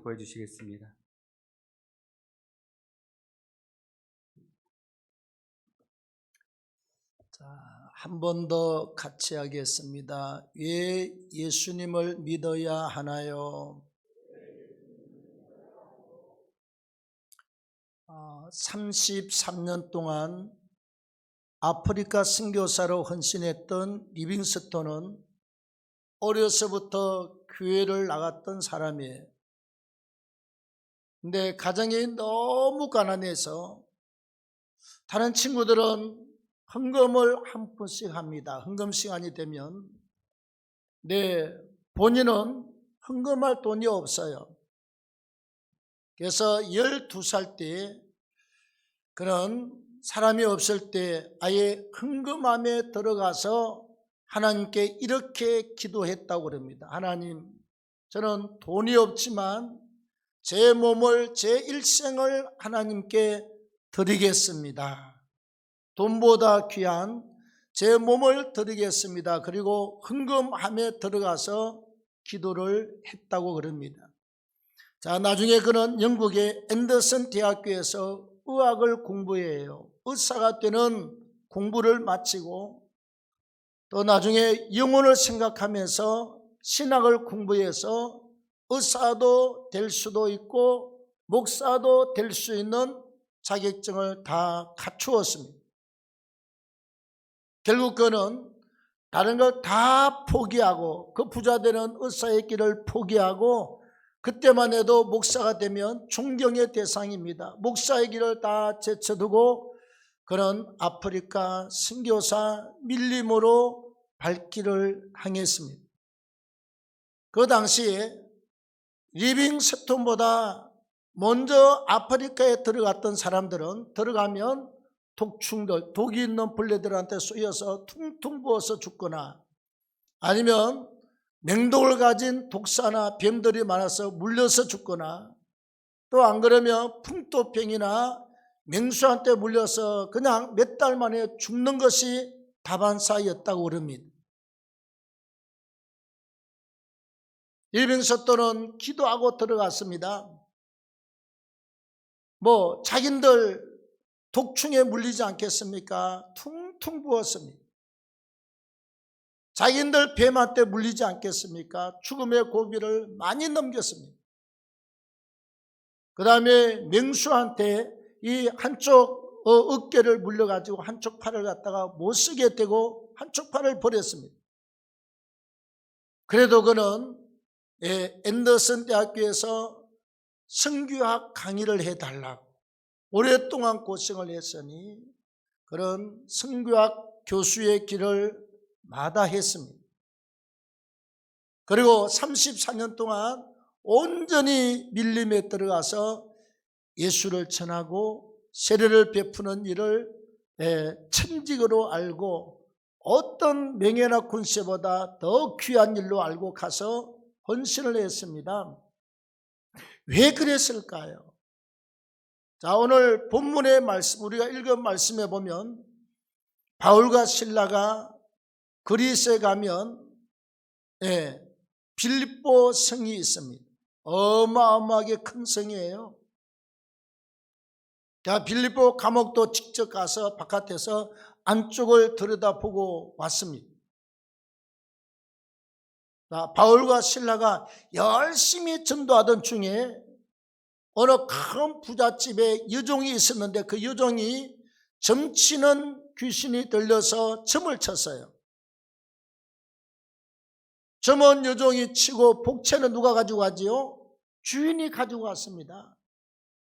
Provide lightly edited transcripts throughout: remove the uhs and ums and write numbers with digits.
보여주시겠습니다. 자, 한 번 더 같이 하겠습니다. 왜 예수님을 믿어야 하나요? 33년 동안 아프리카 선교사로 헌신했던 리빙스톤은 어려서부터 교회를 나갔던 사람이에요. 근데 가정이 너무 가난해서 다른 친구들은 헌금을 한 푼씩 합니다. 헌금 시간이 되면. 본인은 헌금할 돈이 없어요. 그래서 12살 때 그런 사람이 없을 때 아예 헌금함에 들어가서 하나님께 이렇게 기도했다고 그럽니다. 하나님, 저는 돈이 없지만 제 몸을, 제 일생을 하나님께 드리겠습니다. 돈보다 귀한 제 몸을 드리겠습니다. 그리고 헌금함에 들어가서 기도를 했다고 그럽니다. 자, 나중에 그는 영국의 앤더슨 대학교에서 의학을 공부해요. 의사가 되는 공부를 마치고 또 나중에 영혼을 생각하면서 신학을 공부해서 의사도 될 수도 있고 목사도 될 수 있는 자격증을 다 갖추었습니다. 결국 그는 다른 걸 다 포기하고 그 부자 되는 의사의 길을 포기하고 그때만 해도 목사가 되면 존경의 대상입니다. 목사의 길을 다 제쳐두고 그는 아프리카 선교사 밀림으로 발길을 향했습니다. 그 당시에 리빙스톤보다 먼저 아프리카에 들어갔던 사람들은 들어가면 독충들, 독이 있는 벌레들한테 쏘여서 퉁퉁 부어서 죽거나 아니면 맹독을 가진 독사나 병들이 많아서 물려서 죽거나 또 안 그러면 풍토병이나 맹수한테 물려서 그냥 몇 달 만에 죽는 것이 다반사였다고 그럽니다. 리빙스톤은 기도하고 들어갔습니다. 자긴들 독충에 물리지 않겠습니까? 퉁퉁 부었습니다. 자기들 뱀한테 물리지 않겠습니까? 죽음의 고비를 많이 넘겼습니다. 그 다음에 맹수한테 이 한쪽 어깨를 물려가지고 한쪽 팔을 갖다가 못 쓰게 되고 한쪽 팔을 버렸습니다. 그래도 그는 앤더슨 대학교에서 성교학 강의를 해달라고 오랫동안 고생을 했으니 그런 성교학 교수의 길을 마다했습니다. 그리고 34년 동안 온전히 밀림에 들어가서 예수를 전하고 세례를 베푸는 일을 천직으로 알고 어떤 명예나 군세보다 더 귀한 일로 알고 가서 헌신을 했습니다. 왜 그랬을까요? 자, 오늘 본문의 말씀, 우리가 읽은 말씀에 보면 바울과 실라가 그리스에 가면 빌립보 성이 있습니다. 어마어마하게 큰 성이에요. 자, 빌립보 감옥도 직접 가서 바깥에서 안쪽을 들여다보고 왔습니다. 자, 바울과 실라가 열심히 전도하던 중에 어느 큰 부잣집에 여종이 있었는데 그 여종이 점치는 귀신이 들려서 점을 쳤어요. 점은 여종이 치고 복채는 누가 가지고 가지요? 주인이 가지고 갔습니다.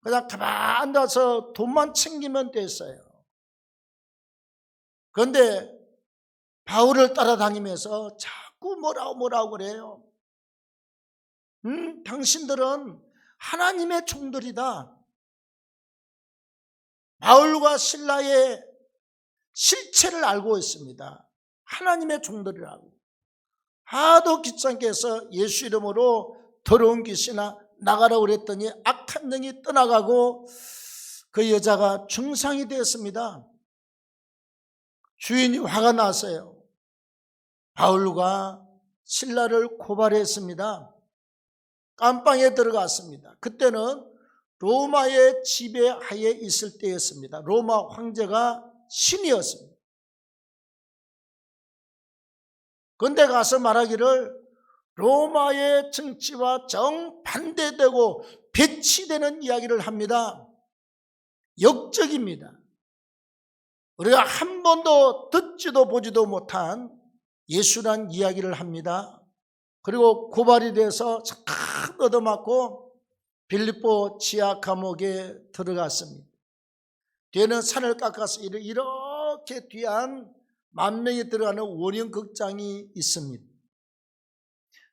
그냥 가만 앉아서 돈만 챙기면 됐어요. 그런데 바울을 따라다니면서 자꾸 뭐라고 그래요. 당신들은 하나님의 종들이다. 바울과 실라의 실체를 알고 있습니다. 하나님의 종들이라고. 하도 귀찮게 해서 예수 이름으로 더러운 귀신아 나가라고 그랬더니 악한 영이 떠나가고 그 여자가 중상이 되었습니다. 주인이 화가 났어요. 바울과 실라를 고발했습니다. 감방에 들어갔습니다. 그때는 로마의 지배하에 있을 때였습니다. 로마 황제가 신이었습니다. 그런데 가서 말하기를 로마의 정치와 정반대되고 배치되는 이야기를 합니다. 역적입니다. 우리가 한 번도 듣지도 보지도 못한 예수란 이야기를 합니다. 그리고 고발이 돼서 착 얻어맞고 빌립보 지하 감옥에 들어갔습니다. 뒤에는 산을 깎아서 이렇게 뒤한 10,000명이 들어가는 원형 극장이 있습니다.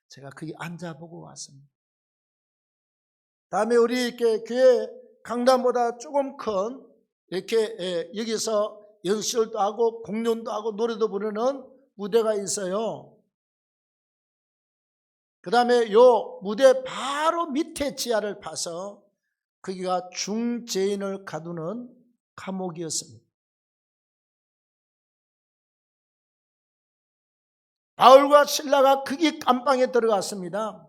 제가 거기 앉아보고 왔습니다. 다음에 우리 이렇게 교회 강단보다 조금 큰 이렇게 여기서 연설도 하고 공연도 하고 노래도 부르는 무대가 있어요. 그 다음에 요 무대 바로 밑에 지하를 파서 거기가 중죄인을 가두는 감옥이었습니다. 바울과 실라가 거기 감방에 들어갔습니다.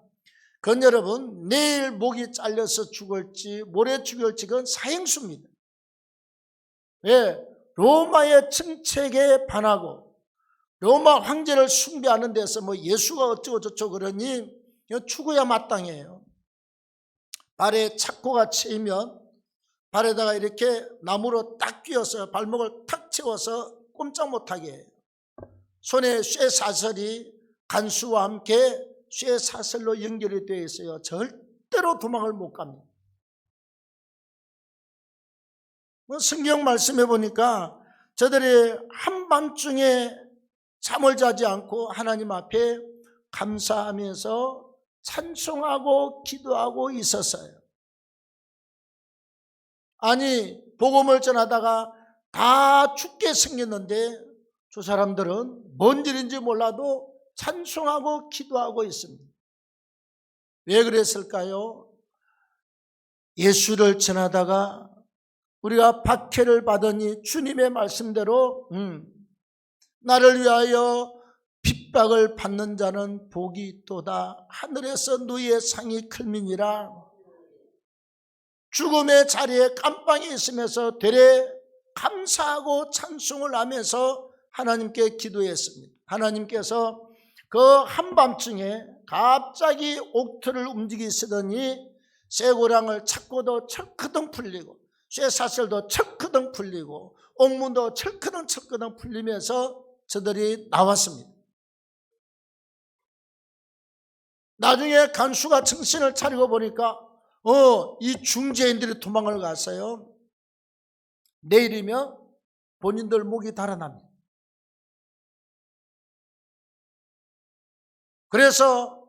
그건 여러분 내일 목이 잘려서 죽을지 모레 죽을지 그건 사형수입니다. 왜? 로마의 정책에 반하고 로마 황제를 숭배하는 데서 뭐 예수가 어쩌고 저쩌고 그러니 죽어야 마땅해요. 발에 착고가 채이면 발에다가 이렇게 나무로 딱 끼워서 발목을 탁 채워서 꼼짝 못하게 해요. 손에 쇠사슬이 간수와 함께 쇠사슬로 연결이 되어 있어요. 절대로 도망을 못 갑니다. 성경 말씀해 보니까 저들이 한밤중에 잠을 자지 않고 하나님 앞에 감사하면서 찬송하고 기도하고 있었어요. 아니 복음을 전하다가 다 죽게 생겼는데 저 사람들은 뭔 일인지 몰라도 찬송하고 기도하고 있습니다. 왜 그랬을까요? 예수를 전하다가 우리가 박해를 받으니 주님의 말씀대로 나를 위하여 핍박을 받는 자는 복이 있도다. 하늘에서 너희의 상이 클민이라. 죽음의 자리에 감방에 있으면서 되레 감사하고 찬송을 하면서 하나님께 기도했습니다. 하나님께서 그 한밤중에 갑자기 옥토를 움직이시더니 쇠고랑을 착고도 철크덩 풀리고 쇠사슬도 철크덩 풀리고 옥문도 철크덩 풀리면서 저들이 나왔습니다. 나중에 간수가 정신을 차리고 보니까 이 중죄인들이 도망을 갔어요. 내일이면 본인들 목이 달아납니다. 그래서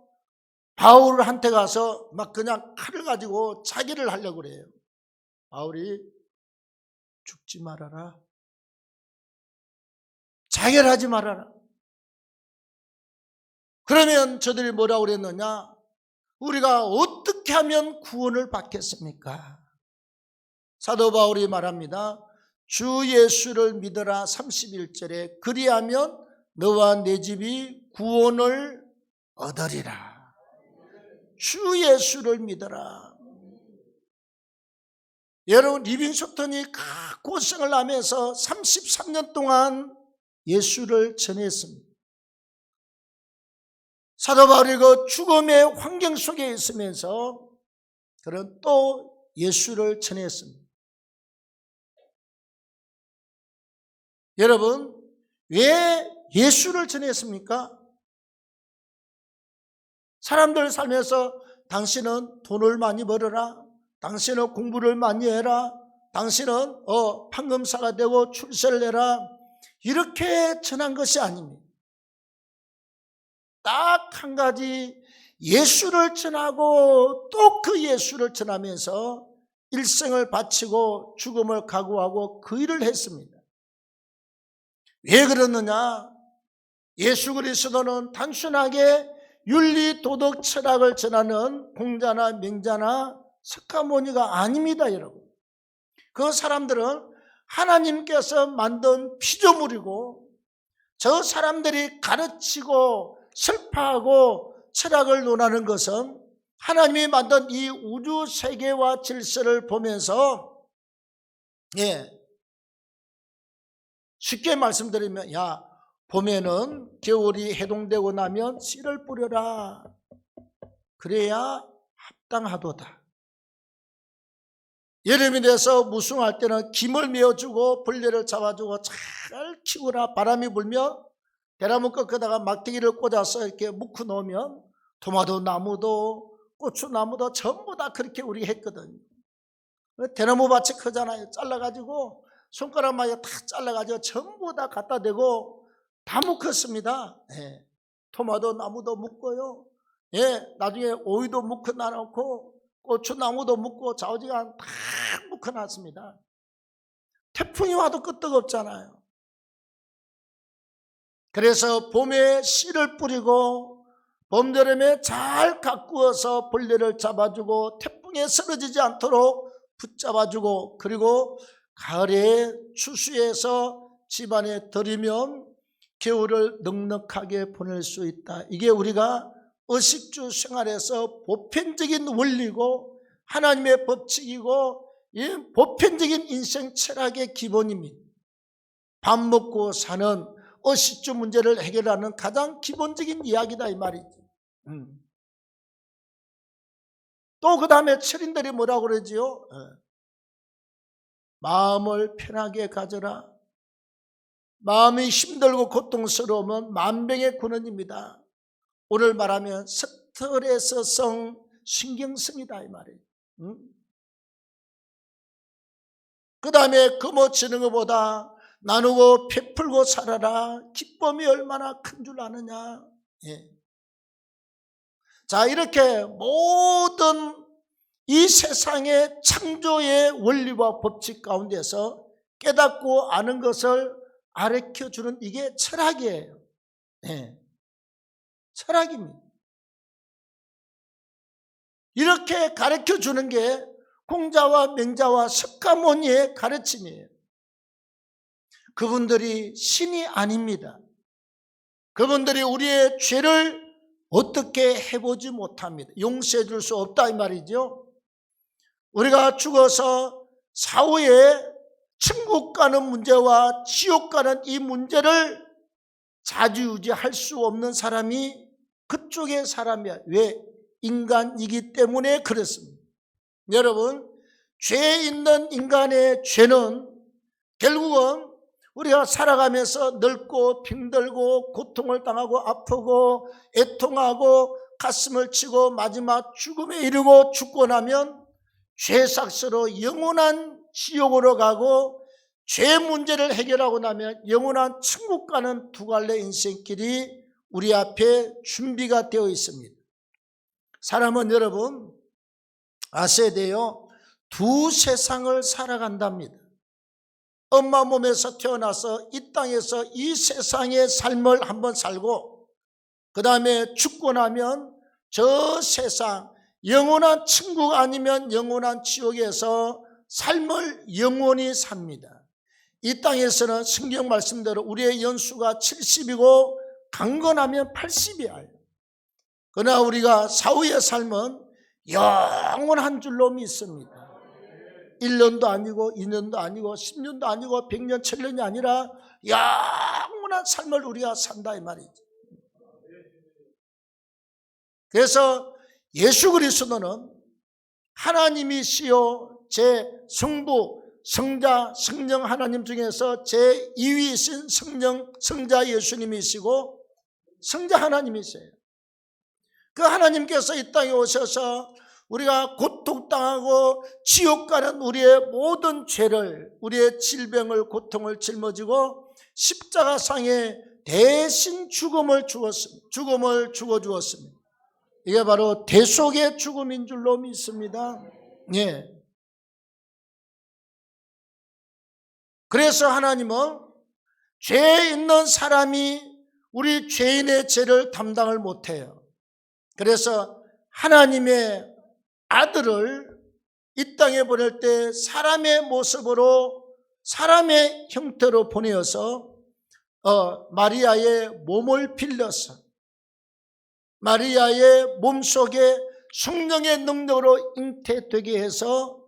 바울한테 가서 막 그냥 칼을 가지고 자기를 하려고 그래요. 바울이 죽지 말아라. 자결하지 말아라. 그러면 저들이 뭐라고 그랬느냐? 우리가 어떻게 하면 구원을 받겠습니까? 사도 바울이 말합니다. 주 예수를 믿어라 31절에 그리하면 너와 내 집이 구원을 얻으리라. 주 예수를 믿어라. 여러분 리빙스턴이 고생을 하면서 33년 동안 예수를 전했습니다. 사도 바울이 그 죽음의 환경 속에 있으면서 그는 또 예수를 전했습니다. 여러분 왜 예수를 전했습니까? 사람들 살면서 당신은 돈을 많이 벌어라, 당신은 공부를 많이 해라, 당신은 판검사가 되고 출세를 해라, 이렇게 전한 것이 아닙니다. 딱 한 가지 예수를 전하고 또 그 예수를 전하면서 일생을 바치고 죽음을 각오하고 그 일을 했습니다. 왜 그러느냐? 예수 그리스도는 단순하게 윤리, 도덕, 철학을 전하는 공자나 명자나 석가모니가 아닙니다, 여러분. 그 사람들은 하나님께서 만든 피조물이고 저 사람들이 가르치고 설파하고 철학을 논하는 것은 하나님이 만든 이 우주 세계와 질서를 보면서 쉽게 말씀드리면 봄에는 겨울이 해동되고 나면 씨를 뿌려라. 그래야 합당하도다. 여름이 돼서 무성할 때는 김을 메어주고 벌레를 잡아주고 잘 키우라. 바람이 불면 대나무 꺾다가 막대기를 꽂아서 이렇게 묵혀 놓으면 토마토 나무도 고추 나무도 전부 다 그렇게 우리 했거든요. 대나무 밭이 크잖아요. 잘라가지고 손가락마저 다 잘라가지고 전부 다 갖다 대고 다 묵혔습니다. 토마토 나무도 묵고요. 나중에 오이도 묵혀 놔놓고 고추나무도 묵고 좌우지간 다 묵혀놨습니다. 태풍이 와도 끄떡없잖아요. 그래서 봄에 씨를 뿌리고 봄, 여름에 잘 가꾸어서 벌레를 잡아주고 태풍에 쓰러지지 않도록 붙잡아주고, 그리고 가을에 추수해서 집안에 들이면 겨울을 넉넉하게 보낼 수 있다. 이게 우리가 의식주 생활에서 보편적인 원리고 하나님의 법칙이고 보편적인 인생 철학의 기본입니다. 밥 먹고 사는 의식주 문제를 해결하는 가장 기본적인 이야기다 이 말이지. 또 그 다음에 철인들이 뭐라고 그러지요? 마음을 편하게 가져라. 마음이 힘들고 고통스러우면 만병의 근원입니다. 오늘 말하면 스트레스성 신경성이다 이 말이에요. 그 다음에 거머쥐는 것보다 나누고 베풀고 살아라. 기쁨이 얼마나 큰 줄 아느냐. 자, 이렇게 모든 이 세상의 창조의 원리와 법칙 가운데서 깨닫고 아는 것을 가르쳐주는 이게 철학이에요. 철학입니다. 이렇게 가르쳐주는 게 공자와 명자와 석가모니의 가르침이에요. 그분들이 신이 아닙니다. 그분들이 우리의 죄를 어떻게 해보지 못합니다. 용서해 줄 수 없다 이 말이죠. 우리가 죽어서 사후에 천국 가는 문제와 지옥 가는 이 문제를 좌지우지할 수 없는 사람이 그쪽의 사람이야. 왜? 인간이기 때문에 그렇습니다. 여러분, 죄 있는 인간의 죄는 결국은 우리가 살아가면서 늙고 병들고 고통을 당하고 아프고 애통하고 가슴을 치고 마지막 죽음에 이르고 죽고 나면 죄삭스로 영원한 지옥으로 가고, 죄 문제를 해결하고 나면 영원한 천국 가는 두 갈래 인생길이 우리 앞에 준비가 되어 있습니다. 사람은 여러분 아셔야 돼요. 두 세상을 살아간답니다. 엄마 몸에서 태어나서 이 땅에서 이 세상의 삶을 한번 살고, 그 다음에 죽고 나면 저 세상 영원한 천국 아니면 영원한 지옥에서 삶을 영원히 삽니다. 이 땅에서는 성경 말씀대로 우리의 연수가 70이고 강건하면 80이야. 그러나 우리가 사후의 삶은 영원한 줄로 믿습니다. 1년도 아니고 2년도 아니고 10년도 아니고 100년 1000년이 아니라 영원한 삶을 우리가 산다 이 말이죠. 그래서 예수 그리스도는 하나님이시요 제 성부, 성자, 성령 하나님 중에서 제 2위이신 성자 예수님이시고 성자 하나님이세요. 그 하나님께서 이 땅에 오셔서 우리가 고통당하고 지옥 가는 우리의 모든 죄를, 우리의 질병을, 고통을 짊어지고 십자가상에 대신 죽음을 죽어주었습니다. 이게 바로 대속의 죽음인 줄로 믿습니다. 그래서 하나님은 죄 있는 사람이 우리 죄인의 죄를 담당을 못해요. 그래서 하나님의 아들을 이 땅에 보낼 때 사람의 모습으로, 사람의 형태로 보내어서 마리아의 몸을 빌려서 마리아의 몸속에 성령의 능력으로 잉태되게 해서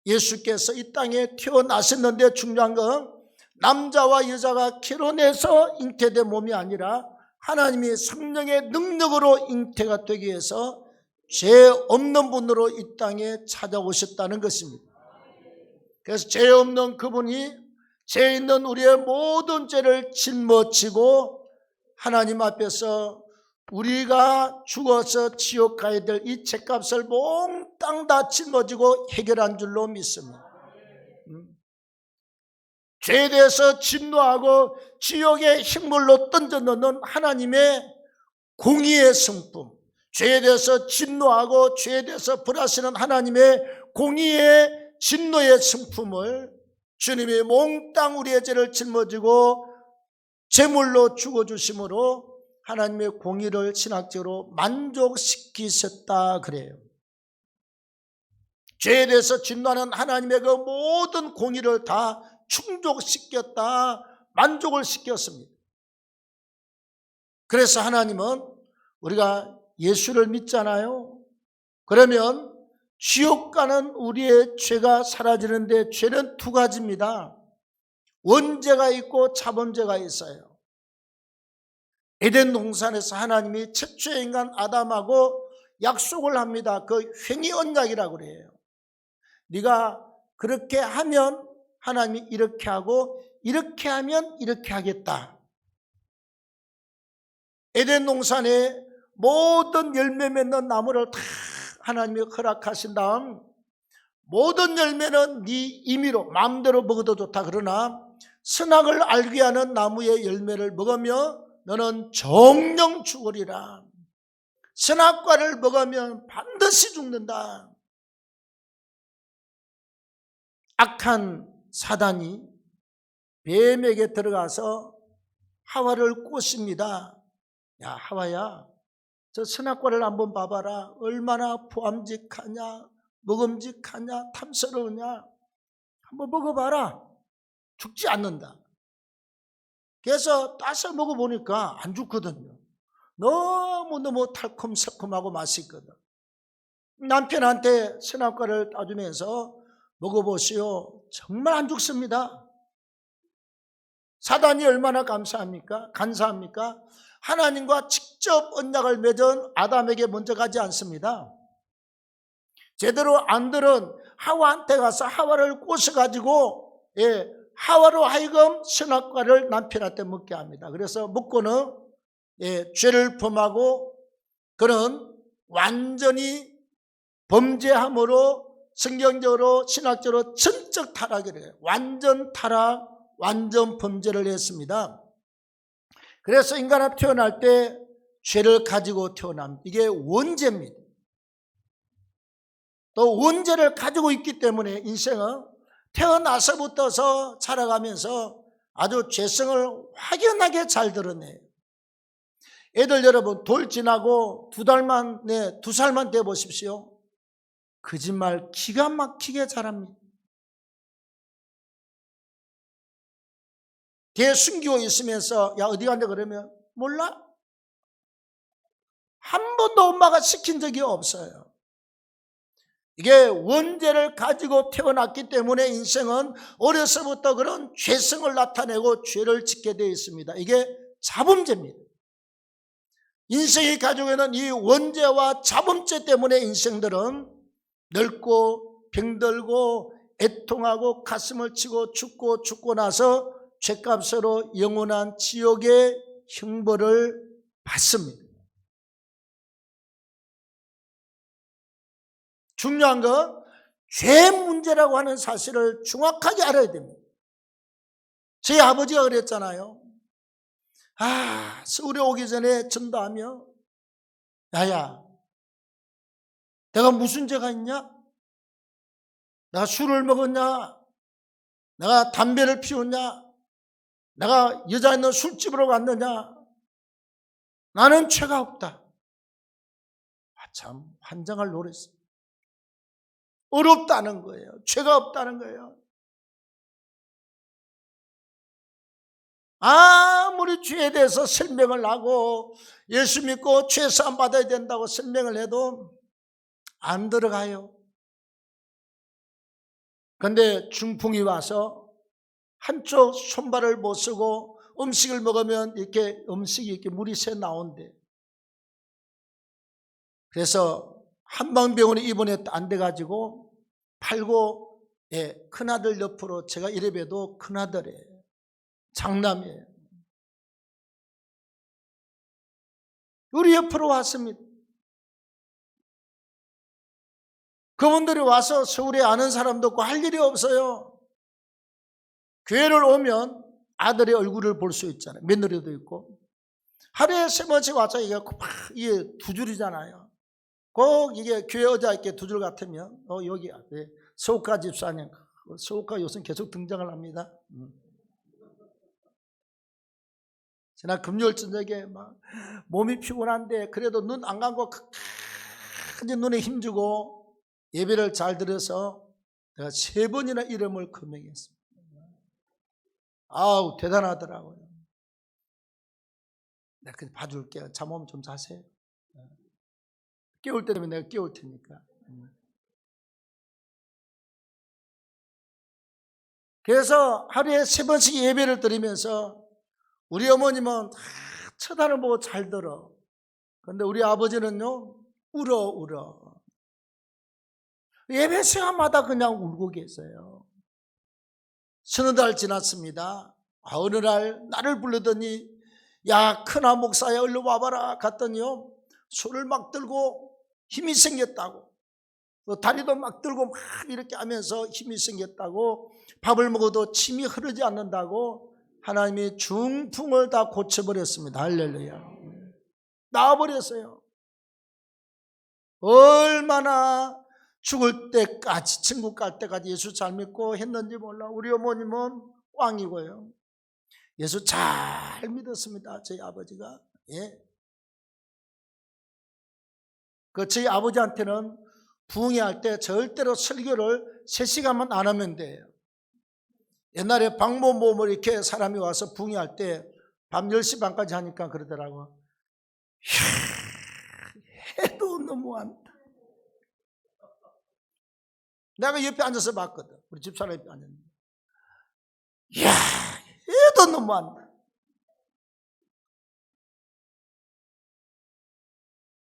예수께서 이 땅에 태어나셨는데, 중요한 건 남자와 여자가 결혼해서 잉태된 몸이 아니라 하나님이 성령의 능력으로 잉태가 되기 위해서 죄 없는 분으로 이 땅에 찾아오셨다는 것입니다. 그래서 죄 없는 그분이 죄 있는 우리의 모든 죄를 짊어지고 하나님 앞에서 우리가 죽어서 지옥 가야 될 이 죄값을 몽땅 다 짊어지고 해결한 줄로 믿습니다. 죄에 대해서 진노하고 지옥의 식물로 던져넣는 하나님의 공의의 성품, 죄에 대해서 진노하고 죄에 대해서 벌하시는 하나님의 공의의 진노의 성품을 주님이 몽땅 우리의 죄를 짊어지고 제물로 죽어주심으로 하나님의 공의를 신학적으로 만족시키셨다 그래요. 죄에 대해서 진노하는 하나님의 그 모든 공의를 다 충족시켰다, 만족을 시켰습니다. 그래서 하나님은 우리가 예수를 믿잖아요. 그러면 지옥 가는 우리의 죄가 사라지는데, 죄는 두 가지입니다. 원죄가 있고 자범죄가 있어요. 에덴 동산에서 하나님이 최초의 인간 아담하고 약속을 합니다. 그 횡의 언약이라고 그래요. 네가 그렇게 하면 하나님이 이렇게 하고, 이렇게 하면 이렇게 하겠다. 에덴 동산에 모든 열매 맺는 나무를 다 하나님이 허락하신 다음, 모든 열매는 네 임의로 마음대로 먹어도 좋다. 그러나 선악을 알게 하는 나무의 열매를 먹으며 너는 정령 죽으리라. 선악과를 먹으면 반드시 죽는다. 악한 사단이 뱀에게 들어가서 하와를 꼬십니다. 야, 하와야, 저 선악과를 한번 봐봐라. 얼마나 보암직하냐, 먹음직하냐, 탐스러우냐. 한번 먹어봐라. 죽지 않는다. 그래서 따서 먹어보니까 안 죽거든요. 너무너무 달콤새콤하고 맛있거든. 남편한테 선악과를 따주면서 먹어보시오. 정말 안 죽습니다. 사단이 얼마나 간사합니까? 하나님과 직접 언약을 맺은 아담에게 먼저 가지 않습니다. 제대로 안 들은 하와한테 가서 하와를 꼬셔가지고 하와로 하여금 선악과를 남편한테 먹게 합니다. 그래서 먹고는 죄를 범하고 그는 완전히 범죄함으로 성경적으로 신학적으로 전적 타락이래요. 해요. 완전 타락, 완전 범죄를 했습니다. 그래서 인간은 태어날 때 죄를 가지고 태어납니다. 이게 원죄입니다. 또 원죄를 가지고 있기 때문에 인생은 태어나서부터서 자라가면서 아주 죄성을 확연하게 잘 드러내요. 애들 여러분, 돌 지나고 두 살만 돼 보십시오. 거짓말 기가 막히게 잘합니다. 걔 숨기고 있으면서 야 어디 간다 그러면 몰라? 한 번도 엄마가 시킨 적이 없어요. 이게 원죄를 가지고 태어났기 때문에 인생은 어려서부터 그런 죄성을 나타내고 죄를 짓게 되어 있습니다. 이게 자범죄입니다. 인생이 가지고 있는 이 원죄와 자범죄 때문에 인생들은 늙고 병들고 애통하고 가슴을 치고 죽고 나서 죄값으로 영원한 지옥의 형벌을 받습니다. 중요한 건 죄 문제라고 하는 사실을 정확하게 알아야 됩니다. 저희 아버지가 그랬잖아요. 서울에 오기 전에 전도하며 야야 내가 무슨 죄가 있냐? 내가 술을 먹었냐? 내가 담배를 피웠냐? 내가 여자 있는 술집으로 갔느냐? 나는 죄가 없다. 참 환장할 노릇이 어렵다는 거예요. 죄가 없다는 거예요. 아무리 죄에 대해서 설명을 하고 예수 믿고 죄사함 받아야 된다고 설명을 해도 안 들어가요. 그런데 중풍이 와서 한쪽 손발을 못 쓰고 음식을 먹으면 이렇게 음식이 이렇게 물이 새 나온대. 그래서 한방병원에 입원했다 안 돼가지고 팔고, 큰아들 옆으로, 제가 이래봬도 큰아들이에요. 장남이에요. 우리 옆으로 왔습니다. 그분들이 와서 서울에 아는 사람도 없고 할 일이 없어요. 교회를 오면 아들의 얼굴을 볼 수 있잖아요. 며느리도 있고. 하루에 3번씩 와서 이게 2줄이잖아요. 꼭 이게 교회 의자 이렇게 2줄 같으면, 여기 서욱가 집사님, 서욱가 요즘 계속 등장을 합니다. 지난 금요일 저녁에 막 몸이 피곤한데 그래도 눈 안 감고 끝까지 눈에 힘주고 예배를 잘 들어서 내가 3번이나 이름을 금명했습니다. 아우, 대단하더라고요. 내가 그냥 봐줄게요. 잠 오면 좀 자세요. 깨울 때면 내가 깨울 테니까. 그래서 하루에 3번씩 예배를 드리면서 우리 어머님은 다 쳐다를 보고 잘 들어. 그런데 우리 아버지는요, 울어. 예배 시간마다 그냥 울고 계세요. 서너 달 지났습니다. 어느 날 나를 부르더니, 야, 큰아 목사야, 얼른 와봐라. 갔더니요, 손을 막 들고 힘이 생겼다고, 다리도 막 들고 막 이렇게 하면서 힘이 생겼다고, 밥을 먹어도 침이 흐르지 않는다고 하나님이 중풍을 다 고쳐버렸습니다. 할렐루야. 나와버렸어요. 얼마나 죽을 때까지, 천국 갈 때까지 예수 잘 믿고 했는지 몰라. 우리 어머님은 꽝이고요. 예수 잘 믿었습니다. 저희 아버지가. 저희 아버지한테는 부흥회할 때 절대로 설교를 3시간만 안 하면 돼요. 옛날에 방모모모 이렇게 사람이 와서 부흥회할 때 밤 10시 반까지 하니까 그러더라고. 해도 너무한다. 내가 옆에 앉아서 봤거든. 우리 집사람 옆에 앉았는데, 이야, 해도 너무한다.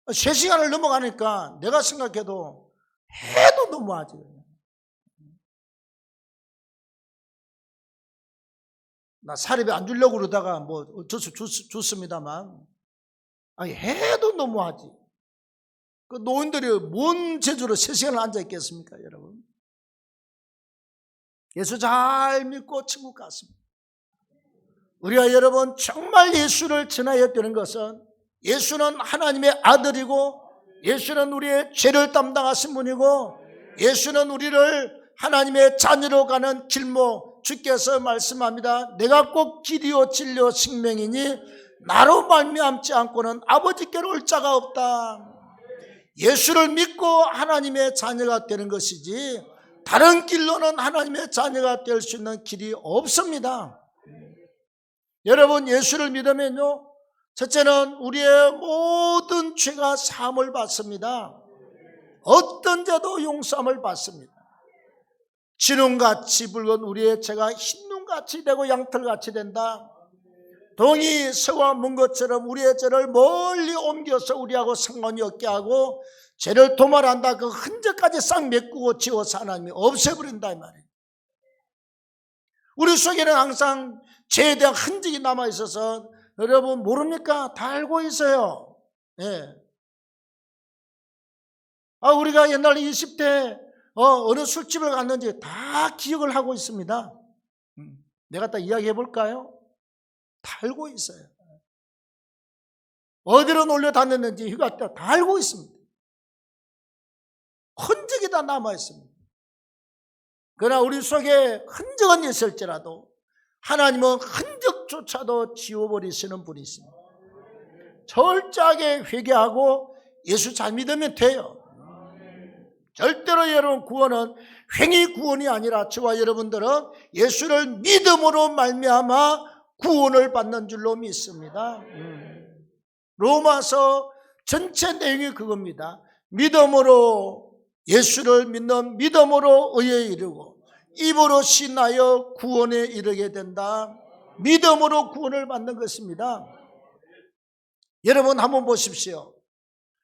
3시간을 넘어가니까 내가 생각해도 해도 너무하지. 나 사립에 안 주려고 그러다가 뭐 줬습니다만, 아니, 해도 너무하지. 그 노인들이 뭔 재주로 3시간을 앉아있겠습니까, 여러분? 예수 잘 믿고 천국 갔습니다. 우리가 여러분 정말 예수를 전하여야 되는 것은, 예수는 하나님의 아들이고, 예수는 우리의 죄를 담당하신 분이고, 예수는 우리를 하나님의 자녀로 가는 길목, 주께서 말씀합니다. 내가 꼭 길이요 진리요 생명이니 나로 말미암지 않고는 아버지께로 올 자가 없다. 예수를 믿고 하나님의 자녀가 되는 것이지 다른 길로는 하나님의 자녀가 될 수 있는 길이 없습니다. 여러분, 예수를 믿으면요, 첫째는 우리의 모든 죄가 사함을 받습니다. 어떤 죄도 용서함을 받습니다. 진홍같이 붉은 우리의 죄가 흰눈같이 되고 양털같이 된다. 동이 서와 문 것처럼 우리의 죄를 멀리 옮겨서 우리하고 상관이 없게 하고 죄를 도말한다. 그 흔적까지 싹 메꾸고 지워서 하나님이 없애버린다 이 말이에요. 우리 속에는 항상 죄에 대한 흔적이 남아있어서, 여러분 모릅니까? 다 알고 있어요. 우리가 옛날 20대 어느 술집을 갔는지 다 기억을 하고 있습니다. 내가 다 이야기해 볼까요? 다 알고 있어요. 어디로 놀러 다녔는지 휴가 때 다 알고 있습니다. 흔적이 다 남아 있습니다. 그러나 우리 속에 흔적은 있을지라도 하나님은 흔적조차도 지워버리시는 분이십니다. 철저하게 회개하고 예수 잘 믿으면 돼요. 절대로 여러분 구원은 횡의 구원이 아니라 저와 여러분들은 예수를 믿음으로 말미암아 구원을 받는 줄로 믿습니다. 로마서 전체 내용이 그겁니다. 믿음으로 예수를 믿는 믿음으로 의에 이르고 입으로 신하여 구원에 이르게 된다. 믿음으로 구원을 받는 것입니다. 여러분 한번 보십시오.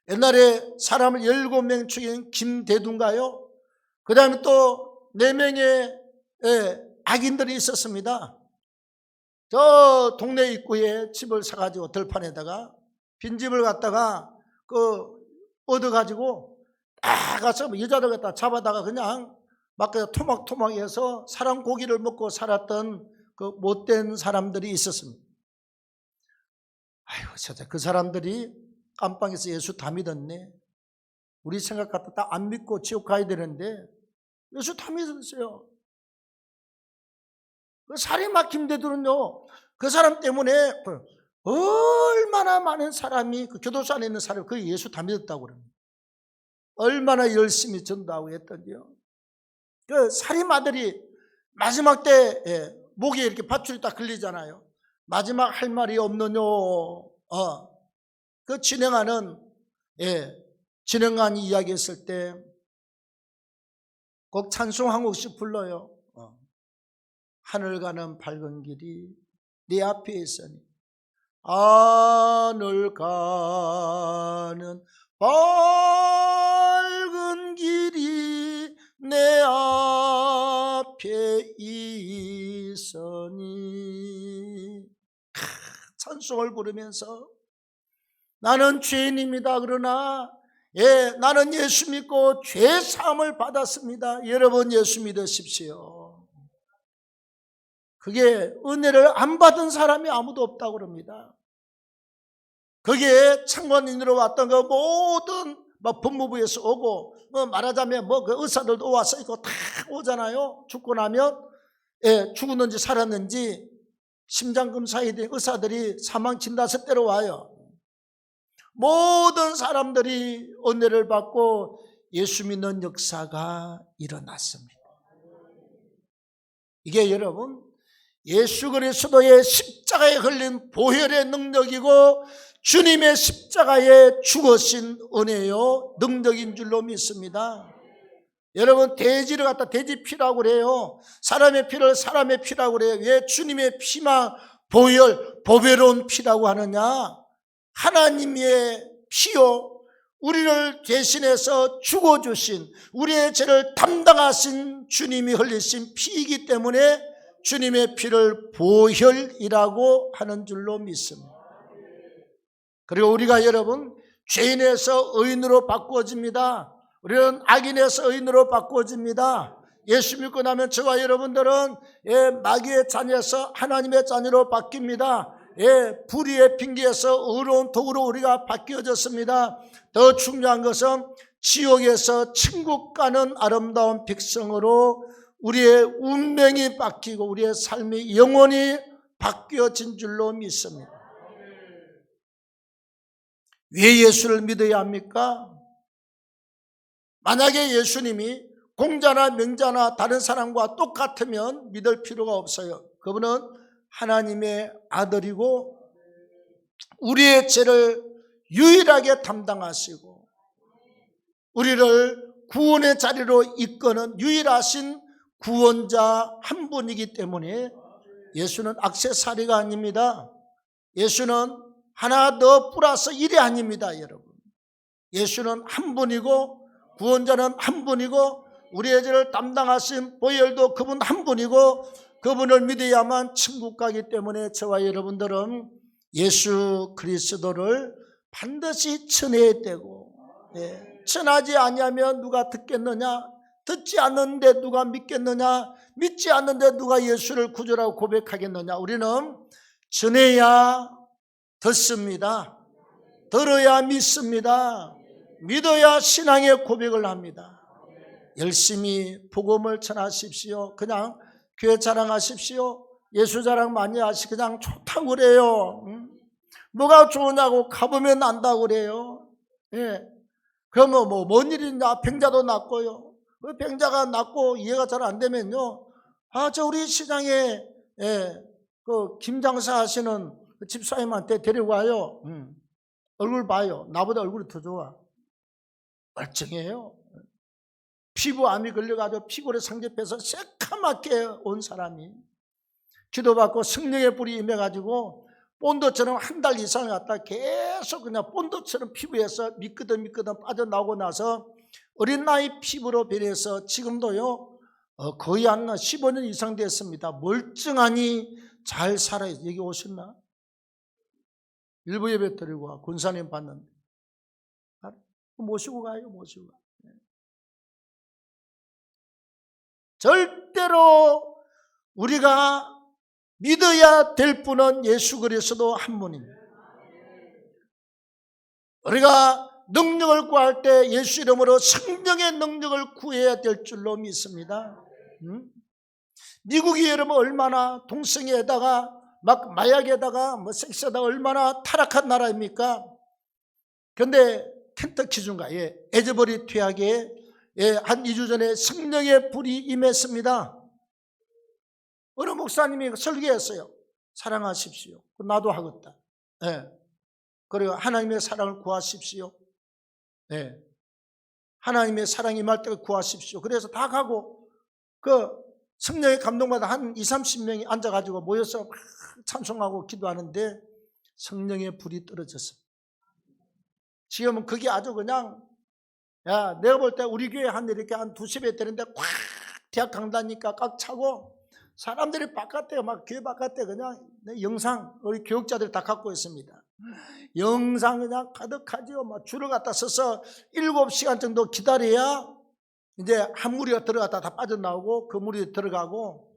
옛날에 사람을 17명 죽인 김대두인가요? 그 다음에 또 4명의 악인들이 있었습니다. 저 동네 입구에 집을 사가지고 들판에다가 빈집을 갖다가 얻어가지고 딱 가서 여자를 갖다 잡아다가 그냥 막 토막토막해서 사람 고기를 먹고 살았던 그 못된 사람들이 있었습니다. 아이고, 진짜 그 사람들이 깜빵에서 예수 다 믿었네. 우리 생각 같아 다 안 믿고 지옥 가야 되는데 예수 다 믿었어요. 그 살인마 김대두는요, 그 사람 때문에 얼마나 많은 사람이 그 교도소 안에 있는 사람이 그 예수 다 믿었다고 그럽니다. 얼마나 열심히 전도하고 했던지요. 그 살인마들이 마지막 때 목에 이렇게 밧줄이 딱 걸리잖아요. 마지막 할 말이 없느뇨. 그 진행하는 이야기했을 때 꼭 찬송 한 곡씩 불러요. 하늘 가는 밝은 길이 네 앞에 있으니 하늘 가는 밝은 길이 내 앞에 있으니 찬송을 부르면서 나는 죄인입니다. 그러나 나는 예수 믿고 죄 사함을 받았습니다. 여러분 예수 믿으십시오. 그게 은혜를 안 받은 사람이 아무도 없다고 그럽니다. 거기에 참관인으로 왔던 그 모든 법무부에서 오고 말하자면 그 의사들도 와서 이거 다 오잖아요. 죽고 나면 죽었는지 살았는지 심장검사에 대한 의사들이 사망 진단서 때로 와요. 모든 사람들이 은혜를 받고 예수 믿는 역사가 일어났습니다. 이게 여러분 예수 그리스도의 십자가에 걸린 보혈의 능력이고 주님의 십자가에 죽으신 은혜요 능력인 줄로 믿습니다. 여러분 돼지를 갖다 돼지 피라고 그래요. 사람의 피를 사람의 피라고 그래요. 왜 주님의 피만 보혈 보배로운 피라고 하느냐? 하나님의 피요 우리를 대신해서 죽어주신 우리의 죄를 담당하신 주님이 흘리신 피이기 때문에 주님의 피를 보혈이라고 하는 줄로 믿습니다. 그리고 우리가 여러분 죄인에서 의인으로 바꾸어집니다. 우리는 악인에서 의인으로 바꾸어집니다. 예수 믿고 나면 저와 여러분들은 마귀의 자녀에서 하나님의 자녀로 바뀝니다. 불의의 핑계에서 의로운 도구로 우리가 바뀌어졌습니다. 더 중요한 것은 지옥에서 천국 가는 아름다운 백성으로 우리의 운명이 바뀌고 우리의 삶이 영원히 바뀌어진 줄로 믿습니다. 왜 예수를 믿어야 합니까? 만약에 예수님이 공자나 명자나 다른 사람과 똑같으면 믿을 필요가 없어요. 그분은 하나님의 아들이고 우리의 죄를 유일하게 담당하시고 우리를 구원의 자리로 이끄는 유일하신 구원자 한 분이기 때문에 예수는 액세서리가 아닙니다. 예수는 하나 더 플러스 1이 아닙니다. 여러분 예수는 한 분이고 구원자는 한 분이고 우리의 죄를 담당하신 보혈도 그분 한 분이고 그분을 믿어야만 천국 가기 때문에 저와 여러분들은 예수 그리스도를 반드시 전해야 되고 전하지 아니하면 누가 듣겠느냐? 듣지 않는데 누가 믿겠느냐? 믿지 않는데 누가 예수를 구주라고 고백하겠느냐? 우리는 전해야 듣습니다. 들어야 믿습니다. 믿어야 신앙의 고백을 합니다. 열심히 복음을 전하십시오. 그냥 교회 자랑하십시오. 예수 자랑 많이 하시 그냥 좋다고 그래요. 뭐가 좋으냐고 가보면 안다고 그래요. 그러면 뭔 일이냐? 병자도 낫고요. 그 병자가 낫고 이해가 잘 안 되면요. 저 우리 시장에 그 김장사 하시는 그 집사님한테 데려가요. 얼굴 봐요. 나보다 얼굴이 더 좋아. 멀쩡해요. 피부암이 걸려가지고 피골에 상접해서 새카맣게 온 사람이 기도받고 성령의 불이 임해가지고 본드처럼 한 달 이상을 갖다 계속 그냥 본드처럼 피부에서 미끄덩미끄덩 빠져나오고 나서 어린 나이 피부로 변해서 지금도요 거의 한 15년 이상 됐습니다. 멀쩡하니 잘 살아요. 여기 오셨나? 일부 예배 드리고 와. 군사님 봤는데 모시고 가요. 모시고 가. 절대로 우리가 믿어야 될 분은 예수 그리스도 한 분입니다. 우리가 능력을 구할 때 예수 이름으로 성령의 능력을 구해야 될 줄로 믿습니다. 미국이 여러분 얼마나 동성애에다가 막 마약에다가 뭐 섹스에다가 얼마나 타락한 나라입니까? 그런데 켄터키 주인가에 에즈버리 퇴학에 한 2주 전에 성령의 불이 임했습니다. 어느 목사님이 설교했어요. 사랑하십시오. 나도 하겠다. 그리고 하나님의 사랑을 구하십시오. 하나님의 사랑이 임할 때 구하십시오. 그래서 다 가고 그 성령의 감동받아 한 20-30명이 앉아가지고 모여서 막 찬송하고 기도하는데 성령의 불이 떨어졌어요. 지금은 그게 아주 그냥 내가 볼 때 우리 교회 이렇게 한 2-3배 되는데 꽉 대학 강다니까 꽉 차고 사람들이 바깥에 막 교회 바깥에 그냥 영상 우리 교육자들 다 갖고 있습니다. 영상 그냥 가득하죠. 막 줄을 갖다 서서 7시간 정도 기다려야 이제 한 무리가 들어갔다 다 빠져나오고 그 무리 들어가고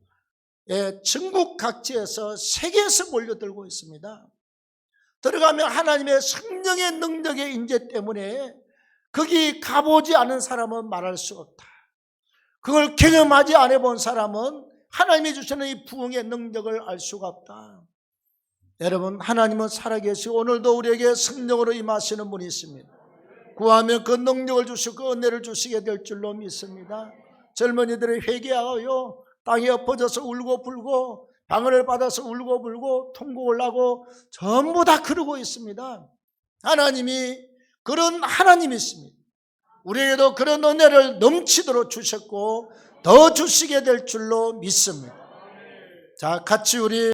전국 각지에서 세계에서 몰려들고 있습니다. 들어가면 하나님의 성령의 능력의 임재 때문에 거기 가보지 않은 사람은 말할 수 없다. 그걸 경험하지 않아 본 사람은 하나님이 주시는 이 부흥의 능력을 알 수가 없다. 여러분, 하나님은 살아계시고 오늘도 우리에게 성령으로 임하시는 분이 있습니다. 구하면 그 능력을 주시고 그 은혜를 주시게 될 줄로 믿습니다. 젊은이들이 회개하여 땅에 엎어져서 울고 불고 방언을 받아서 울고 불고 통곡을 하고 전부 다 그러고 있습니다. 하나님이 그런 하나님이십니다. 우리에게도 그런 은혜를 넘치도록 주셨고 더 주시게 될 줄로 믿습니다. 자, 같이 우리